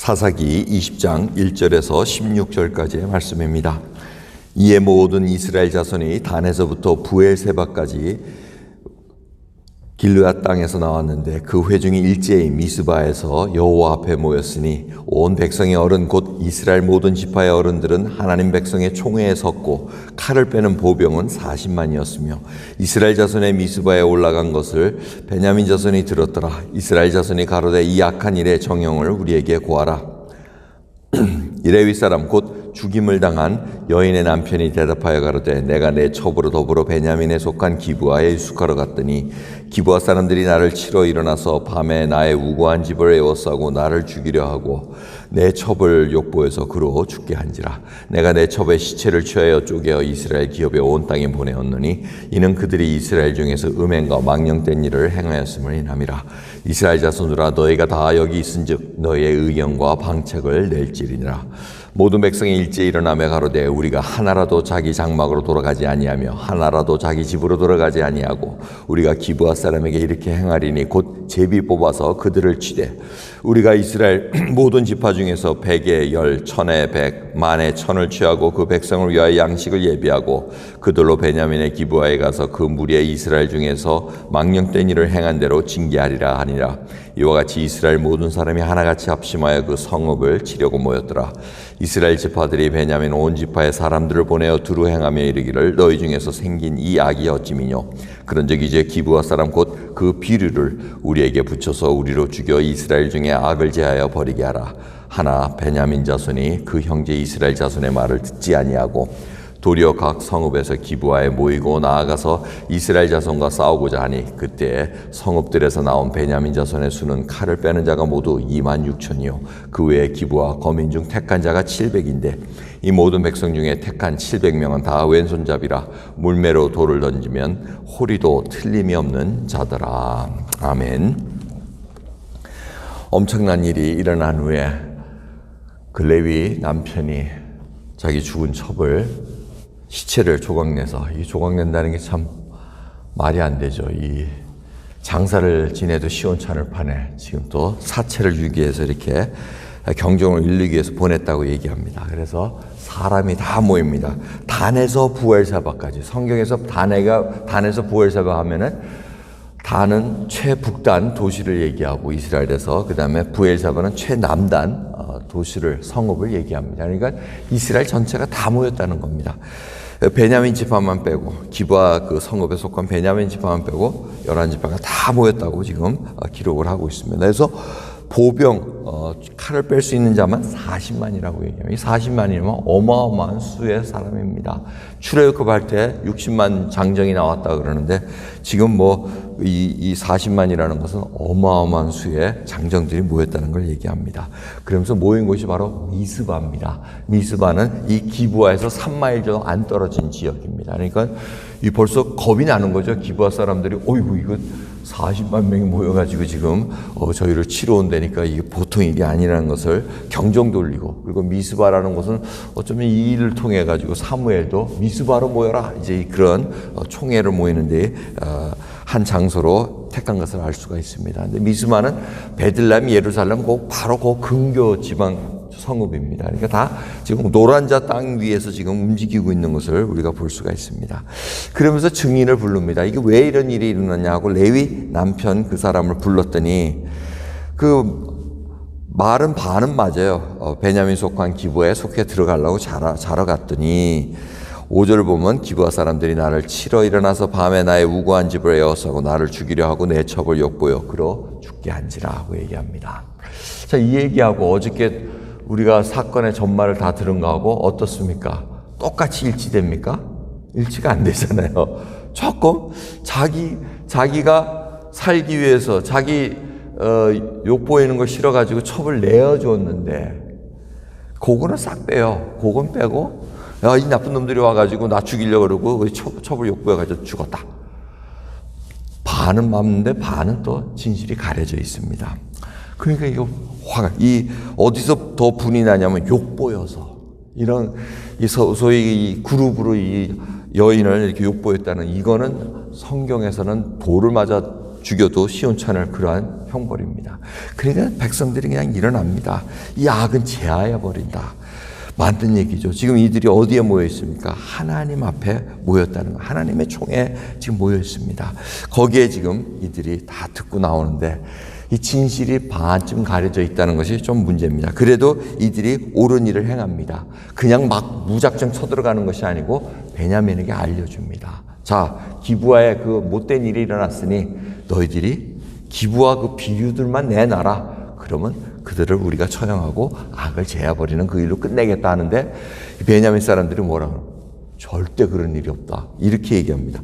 사사기 20장 1절에서 16절까지의 말씀입니다. 이에 모든 이스라엘 자손이 단에서부터 부엘세바까지 길르앗 땅에서 나왔는데 그 회중이 일제히 미스바에서 여호와 앞에 모였으니 온 백성의 어른 곧 이스라엘 모든 지파의 어른들은 하나님 백성의 총회에 섰고 칼을 빼는 보병은 40만이었으며 이스라엘 자손의 미스바에 올라간 것을 베냐민 자손이 들었더라. 이스라엘 자손이 가로되 이 악한 일의 정형을 우리에게 고하라. 이레위 사람 곧 죽임을 당한 여인의 남편이 대답하여 가로되 내가 내 첩으로 더불어 베냐민에 속한 기브아에 유숙하러 갔더니 기브아 사람들이 나를 치러 일어나서 밤에 나의 우고한 집을 에워싸고 나를 죽이려 하고 내 첩을 욕보여서 그로 죽게 한지라. 내가 내 첩의 시체를 취하여 쪼개어 이스라엘 기업의 온 땅에 보내었느니 이는 그들이 이스라엘 중에서 음행과 망령된 일을 행하였음을 인함이라. 이스라엘 자손들아 너희가 다 여기 있은즉 너희의 의견과 방책을 낼지니라. 모든 백성이 일제히 일어나며 가로되 우리가 하나라도 자기 장막으로 돌아가지 아니하며 하나라도 자기 집으로 돌아가지 아니하고 우리가 기브아 사람에게 이렇게 행하리니 곧 제비 뽑아서 그들을 치되 우리가 이스라엘 모든 지파 중에서 100에 10, 1000에 100, 1000에 1000을 취하고 그 백성을 위하여 양식을 예비하고 그들로 베냐민의 기브아에 가서 그 무리의 이스라엘 중에서 망령된 일을 행한 대로 징계하리라 하니라. 이와 같이 이스라엘 모든 사람이 하나같이 합심하여 그 성읍을 치려고 모였더라. 이스라엘 지파들이 베냐민 온 지파의 사람들을 보내어 두루 행하며 이르기를 너희 중에서 생긴 이 악이 어찌미뇨. 그런즉 이제 기브아 사람 곧 그 비류를 우리에게 붙여서 우리로 죽여 이스라엘 중에 악을 제하여 버리게 하라. 하나 베냐민 자손이 그 형제 이스라엘 자손의 말을 듣지 아니하고 도리어 각 성읍에서 기브아에 모이고 나아가서 이스라엘 자손과 싸우고자 하니 그때 성읍들에서 나온 베냐민 자손의 수는 칼을 빼는 자가 모두 26,000이요 그 외에 기브아 거민 중 택한 자가 700인데 이 모든 백성 중에 택한 700명은 다 왼손잡이라 물매로 돌을 던지면 호리도 틀림이 없는 자더라. 아멘. 엄청난 일이 일어난 후에 그 레위 남편이 자기 죽은 첩을 시체를 조각내서 이 조각낸다는 게 참 말이 안 되죠. 이 장사를 지내도 시원찮을 판에 지금 또 사체를 주기 위해서 이렇게 경종을 울리기 위해서 보냈다고 얘기합니다. 그래서 사람이 다 모입니다. 단에서 부엘세바까지. 성경에서 단에서 부엘세바 하면은 단은 최북단 도시를 얘기하고 이스라엘에서 그 다음에 부엘세바는 최남단 도시를 성읍을 얘기합니다. 그러니까 이스라엘 전체가 다 모였다는 겁니다. 베냐민 지파만 빼고 기브아 그 성읍에 속한 베냐민 지파만 빼고 11지파가 다 모였다고 지금 기록을 하고 있습니다. 그래서 보병 칼을 뺄 수 있는 자만 40만이라고 얘기해요. 이 40만이면 어마어마한 수의 사람입니다. 출애굽할 때 60만 장정이 나왔다 그러는데 지금 이 40만이라는 것은 어마어마한 수의 장정들이 모였다는 걸 얘기합니다. 그러면서 모인 곳이 바로 미스바입니다. 미스바는 이 기브아에서 3마일 정도 안 떨어진 지역입니다. 그러니까 이 벌써 겁이 나는 거죠. 기브아 사람들이 어이구 이거 40만 명이 모여가지고 지금 저희를 치러 온다니까 이게 보통 일이 아니라는 것을 경종 돌리고, 그리고 미스바라는 것은 어쩌면 이 일을 통해 가지고 사무엘도 미스바로 모여라 이제 그런 총회를 모이는데 한 장소로 택한 것을 알 수가 있습니다. 근데 미스바는 베들레헴, 예루살렘 바로 그 근교 지방 성읍입니다. 그러니까 다 지금 노란자 땅 위에서 지금 움직이고 있는 것을 우리가 볼 수가 있습니다. 그러면서 증인을 부릅니다. 이게 왜 이런 일이 일어났냐 하고 레위 남편 그 사람을 불렀더니 그 말은 반은 맞아요. 베냐민 속한 기브아에 속해 들어가려고 자러 갔더니 5절을 보면 기브아 사람들이 나를 치러 일어나서 밤에 나의 우고한 집을 에워싸고 나를 죽이려 하고 내 첩을 욕보여 그로 죽게 한지라 하고 얘기합니다. 자, 이 얘기하고 어저께 우리가 사건의 전말을 다 들은 거하고 어떻습니까? 똑같이 일치됩니까? 일치가 안 되잖아요. 조금 자기가 살기 위해서 자기 욕보이는 걸 싫어가지고 첩을 내어줬는데 그거는 싹 빼요. 그건 빼고 이 나쁜 놈들이 와가지고 나 죽이려고 그러고 첩을 욕보여가지고 죽었다. 반은 맞는데 반은 또 진실이 가려져 있습니다. 그러니까 이거 어디서 더 분이 나냐면 욕보여서 이런 소위 이 그룹으로 이 여인을 이렇게 욕보였다는 이거는 성경에서는 돌을 맞아 죽여도 시온찮을 그러한 형벌입니다. 그러니까 백성들이 그냥 일어납니다. 이 악은 제하여 버린다. 맞는 얘기죠. 지금 이들이 어디에 모여 있습니까? 하나님 앞에 모였다는 거. 하나님의 총에 지금 모여 있습니다. 거기에 지금 이들이 다 듣고 나오는데 이 진실이 반쯤 가려져 있다는 것이 좀 문제입니다. 그래도 이들이 옳은 일을 행합니다. 그냥 막 무작정 쳐들어가는 것이 아니고 베냐민에게 알려줍니다. 자, 기브아에 그 못된 일이 일어났으니 너희들이 기브아 그 비류들만 내놔라. 그러면 그들을 우리가 처형하고 악을 제해버리는 그 일로 끝내겠다 하는데 베냐민 사람들이 뭐라고? 절대 그런 일이 없다. 이렇게 얘기합니다.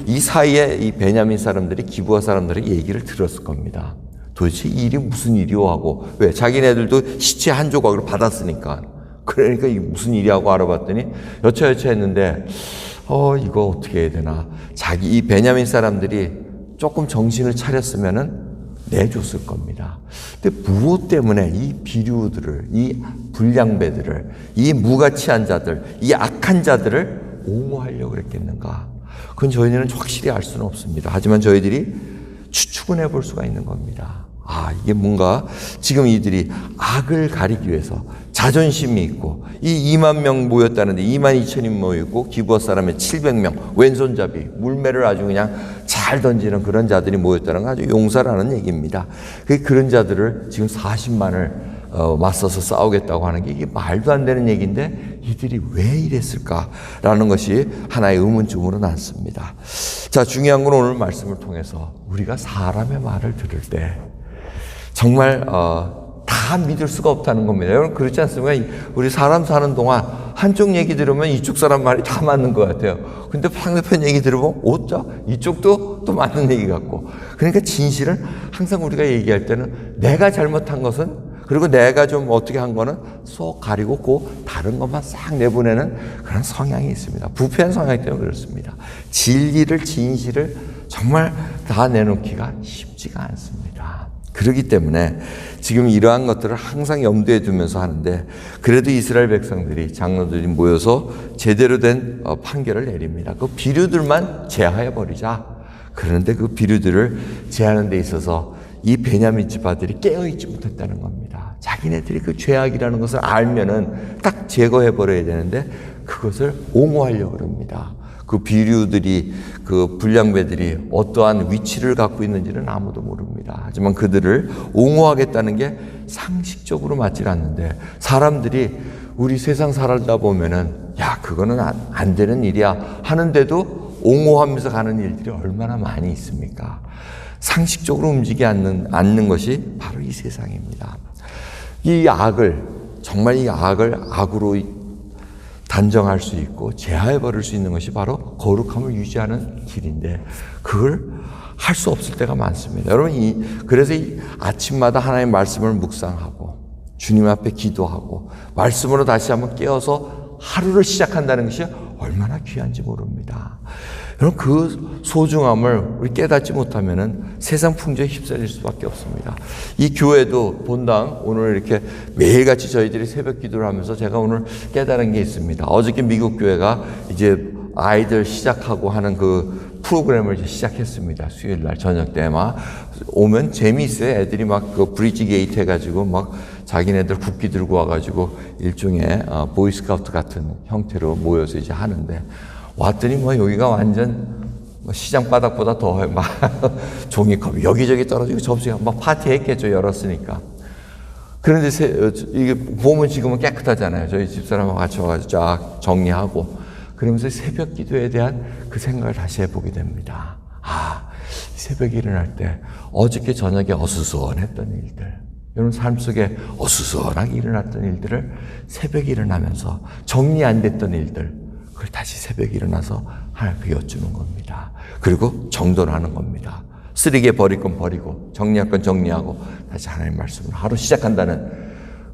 이 사이에 이 베냐민 사람들이 기브아 사람들의 얘기를 들었을 겁니다. 도대체 이 일이 무슨 일이오 하고. 왜? 자기네들도 시체 한 조각을 받았으니까. 그러니까 이게 무슨 일이 하고 알아봤더니 여차여차 했는데 이거 어떻게 해야 되나. 이 베냐민 사람들이 조금 정신을 차렸으면은 내줬을 겁니다. 근데 무엇 때문에 이 비류들을, 이 불량배들을, 이 무가치한 자들, 이 악한 자들을 옹호하려고 그랬겠는가? 그건 저희는 확실히 알 수는 없습니다. 하지만 저희들이 추측은 해볼 수가 있는 겁니다. 이게 뭔가 지금 이들이 악을 가리기 위해서 자존심이 있고 이 2만 명 모였다는데 2만 2천인 모이고 기브아 사람의 700명 왼손잡이 물매를 아주 그냥 잘 던지는 그런 자들이 모였다는 건 아주 용사라는 얘기입니다. 그런 자들을 지금 40만을 맞서서 싸우겠다고 하는 게 이게 말도 안 되는 얘기인데 이들이 왜 이랬을까라는 것이 하나의 의문점으로 남습니다. 자, 중요한 건 오늘 말씀을 통해서 우리가 사람의 말을 들을 때 정말 다 믿을 수가 없다는 겁니다. 여러분 그렇지 않습니까? 우리 사람 사는 동안 한쪽 얘기 들으면 이쪽 사람 말이 다 맞는 것 같아요. 근데 상대편 얘기 들으면 어쩌? 이쪽도 또 맞는 얘기 같고. 그러니까 진실은 항상 우리가 얘기할 때는 내가 잘못한 것은 그리고 내가 좀 어떻게 한 거는 쏙 가리고 그 다른 것만 싹 내보내는 그런 성향이 있습니다. 부패한 성향 때문에 그렇습니다. 진리를 진실을 정말 다 내놓기가 쉽지가 않습니다. 그렇기 때문에 지금 이러한 것들을 항상 염두에 두면서 하는데 그래도 이스라엘 백성들이 장로들이 모여서 제대로 된 판결을 내립니다. 그 비류들만 제하해 버리자. 그런데 그 비류들을 제하는 데 있어서 이 베냐민 지파들이 깨어있지 못했다는 겁니다. 자기네들이 그 죄악이라는 것을 알면은 딱 제거해 버려야 되는데 그것을 옹호하려고 합니다. 그 비류들이 그 불량배들이 어떠한 위치를 갖고 있는지는 아무도 모릅니다. 하지만 그들을 옹호하겠다는 게 상식적으로 맞질 않는데 사람들이 우리 세상 살다 보면은 야 그거는 안 되는 일이야 하는데도 옹호하면서 가는 일들이 얼마나 많이 있습니까? 상식적으로 움직이지 않는 것이 바로 이 세상입니다. 이 악을 정말 이 악을 악으로 단정할 수 있고 제하해 버릴 수 있는 것이 바로 거룩함을 유지하는 길인데 그걸 할 수 없을 때가 많습니다. 여러분 그래서 아침마다 하나님의 말씀을 묵상하고 주님 앞에 기도하고 말씀으로 다시 한번 깨어서 하루를 시작한다는 것이 얼마나 귀한지 모릅니다. 여러분 그 소중함을 우리 깨닫지 못하면은 세상 풍조에 휩쓸릴 수밖에 없습니다. 이 교회도 본당 오늘 이렇게 매일같이 저희들이 새벽 기도를 하면서 제가 오늘 깨달은 게 있습니다. 어저께 미국 교회가 이제 아이들 시작하고 하는 그 프로그램을 이제 시작했습니다. 수요일 날 저녁 때 막 오면 재미있어요. 애들이 막 그 브리지 게이트 해가지고 막 자기네들 국기 들고 와가지고 일종의 보이스카우트 같은 형태로 모여서 이제 하는데 왔더니 뭐 여기가 완전 시장 바닥보다 더 막 종이컵이 여기저기 떨어지고 접시가 막 파티했겠죠. 열었으니까. 그런데 이게 보면 지금은 깨끗하잖아요. 저희 집사람하고 같이 와가지고 쫙 정리하고 그러면서 새벽 기도에 대한 그 생각을 다시 해보게 됩니다. 새벽에 일어날 때 어저께 저녁에 어수선했던 일들 여러분 삶 속에 어수선하게 일어났던 일들을 새벽에 일어나면서 정리 안 됐던 일들 그걸 다시 새벽에 일어나서 하나님께 여쭈는 겁니다. 그리고 정돈을 하는 겁니다. 쓰레기에 버릴 건 버리고 정리할 건 정리하고 다시 하나님 말씀을 하루 시작한다는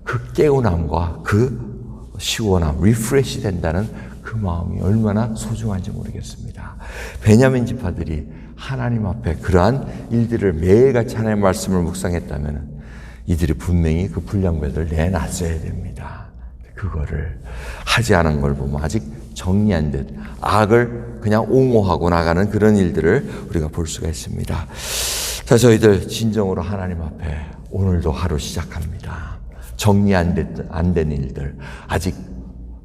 그 깨어남과 그 시원함, 리프레시 된다는 그 마음이 얼마나 소중한지 모르겠습니다. 베냐민 지파들이 하나님 앞에 그러한 일들을 매일같이 하나님의 말씀을 묵상했다면 이들이 분명히 그 불량배들을 내놨어야 됩니다. 그거를 하지 않은 걸 보면 아직 정리한 듯 악을 그냥 옹호하고 나가는 그런 일들을 우리가 볼 수가 있습니다. 자, 저희들 진정으로 하나님 앞에 오늘도 하루 시작합니다. 정리 안 된 일들, 아직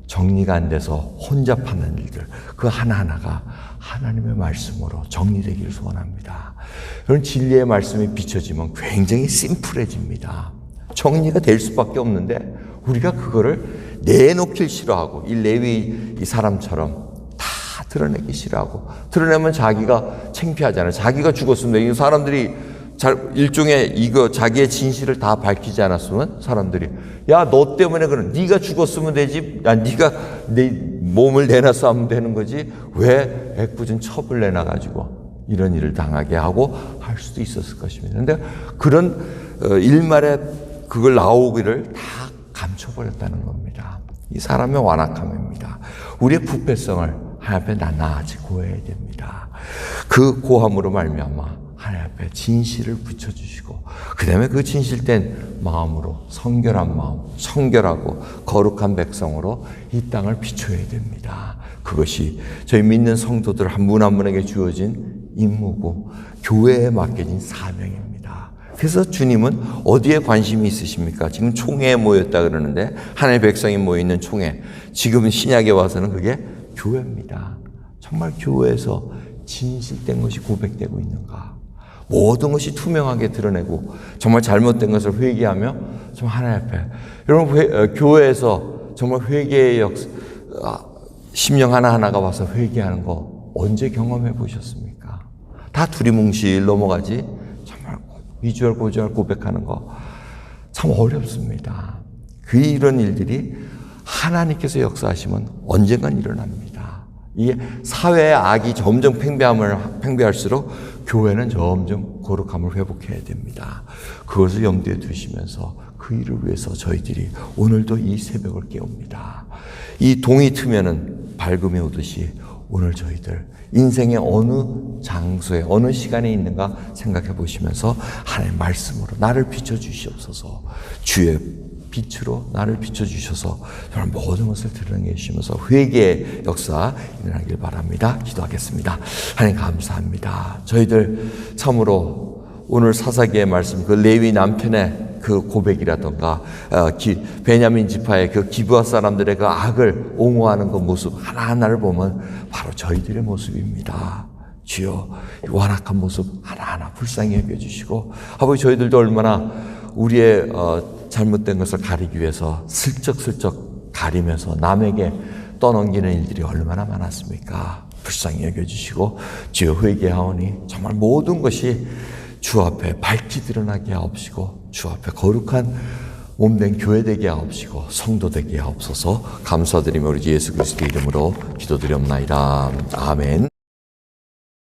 정리가 안 돼서 혼잡하는 일들, 그 하나하나가 하나님의 말씀으로 정리되기를 소원합니다. 여러분, 진리의 말씀이 비춰지면 굉장히 심플해집니다. 정리가 될 수밖에 없는데 우리가 그거를 내놓길 싫어하고, 이 레위 이 사람처럼 다 드러내기 싫어하고, 드러내면 자기가 창피하잖아요. 자기가 죽었으면, 이 사람들이 일종의 이거 자기의 진실을 다 밝히지 않았으면 사람들이, 야, 너 때문에 그런, 네가 죽었으면 되지, 야, 네가 내 몸을 내놔서 하면 되는 거지, 왜 애꿎은 첩을 내놔가지고 이런 일을 당하게 하고 할 수도 있었을 것입니다. 그런데 그런 일말에 그걸 나오기를 다 감춰버렸다는 겁니다. 이 사람의 완악함입니다. 우리의 부패성을 하나님 앞에 낱낱이 고해야 됩니다. 그 고함으로 말미암아 하나님 앞에 진실을 붙여주시고, 그 다음에 그 진실된 마음으로 성결한 마음, 성결하고 거룩한 백성으로 이 땅을 비춰야 됩니다. 그것이 저희 믿는 성도들 한 분 한 분에게 주어진 임무고 교회에 맡겨진 사명입니다. 그래서 주님은 어디에 관심이 있으십니까? 지금 총회에 모였다 그러는데, 하나님의 백성이 모여있는 총회, 지금 신약에 와서는 그게 교회입니다. 정말 교회에서 진실된 것이 고백되고 있는가? 모든 것이 투명하게 드러내고 정말 잘못된 것을 회개하며 정말 하나님 앞에, 여러분, 교회에서 정말 회개의 심령 하나하나가 와서 회개하는 거 언제 경험해 보셨습니까? 다 두리뭉실 넘어가지, 정말 이주얼 고백하는 거 참 어렵습니다. 이런 일들이 하나님께서 역사하시면 언젠간 일어납니다. 이게 사회의 악이 점점 팽배할수록 교회는 점점 거룩함을 회복해야 됩니다. 그것을 염두에 두시면서 그 일을 위해서 저희들이 오늘도 이 새벽을 깨웁니다. 이 동이 트면은 밝음이 오듯이 오늘 저희들 인생의 어느 장소에 어느 시간에 있는가 생각해 보시면서 하나님의 말씀으로 나를 비춰주시옵소서, 주의 빛으로 나를 비춰주셔서 정말 모든 것을 드러내 주시면서 회개의 역사 일어나길 바랍니다. 기도하겠습니다. 하나님 감사합니다. 저희들 참으로 오늘 사사기의 말씀, 그 레위 남편의 그 고백이라던가 베냐민 지파의 그 기브아 사람들의 그 악을 옹호하는 그 모습 하나하나를 보면 바로 저희들의 모습입니다. 주여, 이 완악한 모습 하나하나 불쌍히 여겨주시고, 아버지, 저희들도 얼마나 우리의 잘못된 것을 가리기 위해서 슬쩍슬쩍 가리면서 남에게 떠넘기는 일들이 얼마나 많았습니까? 불쌍히 여겨주시고, 주여, 회개하오니 정말 모든 것이 주 앞에 밝히 드러나게 하옵시고, 주 앞에 거룩한 몸된 교회 되게 하옵시고, 성도 되게 하옵소서. 감사드리며 우리 예수 그리스도 이름으로 기도드리옵나이다. 아멘.